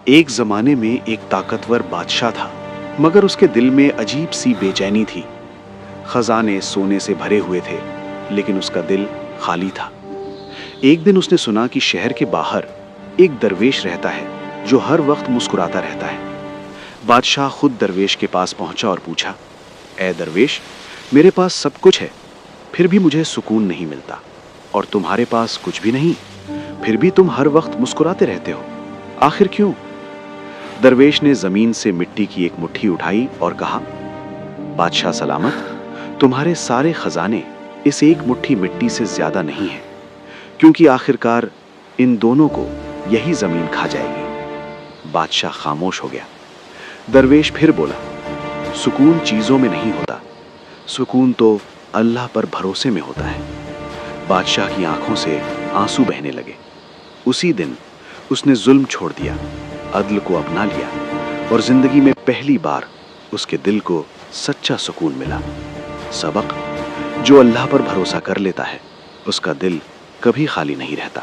ایک زمانے میں ایک طاقتور بادشاہ تھا، مگر اس کے دل میں عجیب سی بے چینی تھی۔ خزانے سونے سے بھرے ہوئے تھے، لیکن اس کا دل خالی تھا۔ ایک دن اس نے سنا کہ شہر کے باہر ایک درویش رہتا ہے جو ہر وقت مسکراتا رہتا ہے۔ بادشاہ خود درویش کے پاس پہنچا اور پوچھا، اے درویش، میرے پاس سب کچھ ہے، پھر بھی مجھے سکون نہیں ملتا، اور تمہارے پاس کچھ بھی نہیں، پھر بھی تم ہر وقت مسکراتے رہتے ہو، آخر کیوں؟ درویش نے زمین سے مٹی کی ایک مٹھی اٹھائی اور کہا، بادشاہ سلامت، تمہارے سارے خزانے اس ایک مٹھی مٹی سے زیادہ نہیں ہیں، کیونکہ آخرکار ان دونوں کو یہی زمین کھا جائے گی۔ بادشاہ خاموش ہو گیا۔ درویش پھر بولا، سکون چیزوں میں نہیں ہوتا، سکون تو اللہ پر بھروسے میں ہوتا ہے۔ بادشاہ کی آنکھوں سے آنسو بہنے لگے۔ اسی دن اس نے ظلم چھوڑ دیا، عدل کو اپنا لیا، اور زندگی میں پہلی بار اس کے دل کو سچا سکون ملا۔ سبق: جو اللہ پر بھروسہ کر لیتا ہے اس کا دل کبھی خالی نہیں رہتا۔